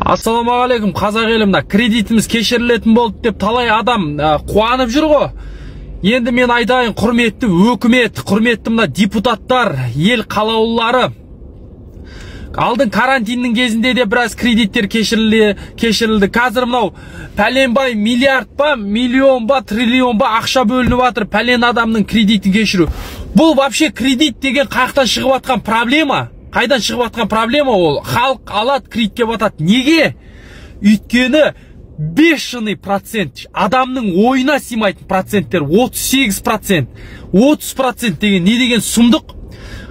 Ассалаумағалейкум, қазақ елімде кредитіміз кешірілетін болды деп талай адам қуанып жүр ғой. Енді мен айтайын, құрметті өкімет, құрметті мына депутаттар, ел қалаулылары. Алдын карантиннің кезінде де біраз кредиттер кешірілді. Қазір мынау пәленбай миллиард ба, миллион ба, триллион ба ақша бөлініп жатыр пәлен адамның кредитін кешіру. Бұл вообще кредит деген қаяқтан шығып жатқан проблема? Қайдан шығып жатқан проблема ол? Халық алады, кредитке батады. Неге? Өйткені бешеный процент, адамның ойына сыймайтын проценттер, 38%, 30% деген не деген сұмдық?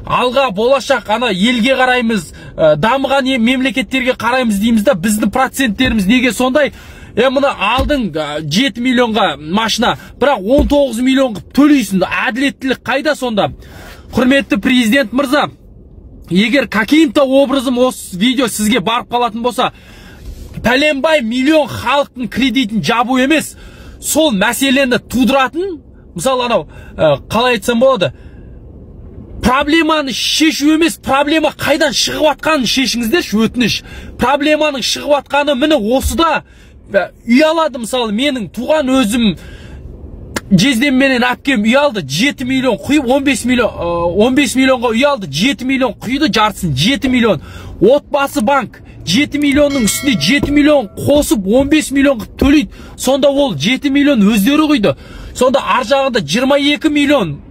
Алға болашақ ана елге қараймыз, дамыған мемлекеттерге қараймыз дейміз да, біздің проценттеріміз неге сондай? Мына алдың 7 миллионға машина, бірақ 19 миллионға төлейсің. Әділеттілік қайда сонда? Құрметті президент мырза, егер каким-то образом осы видео сізге барып қалатын болса, пәленбай миллион халықтың кредитін жабу емес, сол мәселені тудыратын, мысалы анау, қалай айтсам болады, проблеманы шешу емес, проблема қайдан шығып атқанын шешіңіздерші, өтініш. Проблеманың шығып атқаны міне осыда. Ұялады, мысалы, менің туған өзім жездем менен әпкем ұялды, 7 миллион құйып, 15 миллионға ұялды, 7 миллион құйды жартысын, 7 миллион. Отбасы банк 7 миллионның үстіне 7 миллион қосып 15 миллион төлейді. Сонда ол 7 миллион өздері құйды. Сонда ар жағында 22 миллион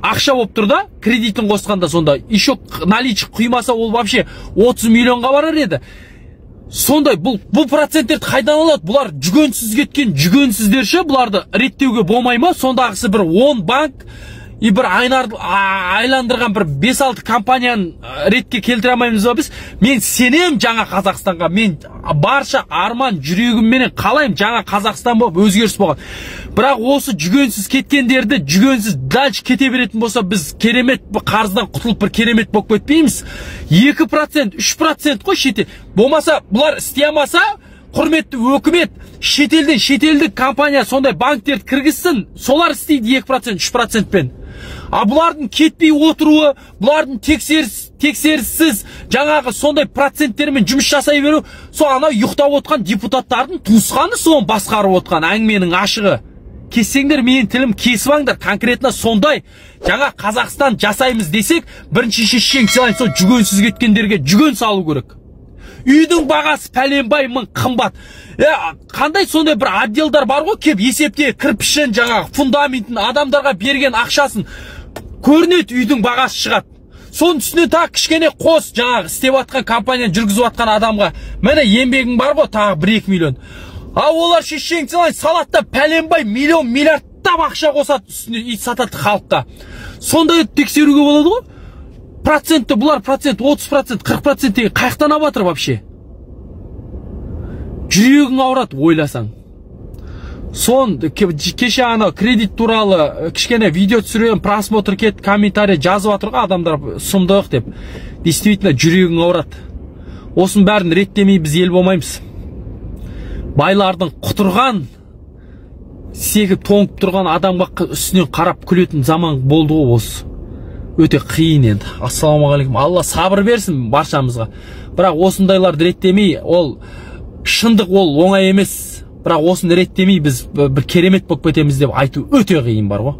ақша болып тұр да, кредитін қосқанда, сонда еще наличие құймаса ол вообще 30 миллионға барар еді. Сондай бұл проценттерді қайдан алады? Бұлар жүгенсіз кеткен жүгенсіздерші, бұларды реттеуге болмай ма? Сондағысы бір 10 банк и бір айландырған бір 5-6 компанияны ретке келтіре алмаймыз ба біз? Мен сенем жаңа Қазақстанға, мен барша арман жүрегімменен қалайым жаңа Қазақстан болып өзгеріс болған. Бірақ осы жүгенсіз кеткендерді жүгенсіз дальше кете беретін болса, біз керемет қарыздан құтылып бір керемет болып кетпейміз. 2%, 3% қой шетел. Болмаса, бұлар істеймаса, құрметті өкімет, шетелдік компания сондай банктерді кіргізсін, солар істейді 2%, 3%-пен. А бұлардың кетпей отыруы, бұлардың тексеріссіз жаңағы сондай проценттермен жұмыс жасай беру, сол анау ұйықтап отқан депутаттардың туысқаны соны басқарып отқан әңгіменің ашығы. Кессеңдер, менің тілім кесіп конкретно сондай жаңа Қазақстан жасаймыз десек, бірінші шешең сол жүгенсіз кеткендерге жүген салу керек. Үйдің бағасы пәленбай мың қымбат. Қандай сондай бір отделдар бар ғой, кеп есепте кірпішін, жаңағы фундаментін адамдарға берген ақшасын көрінеді, үйдің бағасы шығады. Соның үстіне тағы кішкене қос, жаңағы істеп атқан компанияны жүргізіп атқан адамға міне еңбегің бар ғой, тағы 1-2 миллион. А олар шешең салатта пәленбай миллион миллиардтап ақша қосады үстіне, ит сатады халыққа. Сондай тексеруге болады ғой. Процентті, бұлар процент, 30%, 40% деген қаяқтан абатыр вообще. Жүрегің ауырады, ойласаң. Кеше ана кредит туралы кішкене видео түсірген, просмотр кет, комментарий жазып атыр ғой адамдар, сұмдық деп. Действительно, жүрегің ауырады. Осының бәрін реттемей біз ел болмаймыз. Байлардың құтырған, секіп тоңып тұрған адамға үстінен қарап күлетін заман болды ғой осы. Өте қиын енді. Ассалаумағалейкум. Алла сабыр берсін баршамызға. Бірақ осындайларды реттемей, ол шындық, ол оңай емес. Бірақ осыны реттемей біз бір керемет болып кетеміз деп айту өте қиын бар ғой.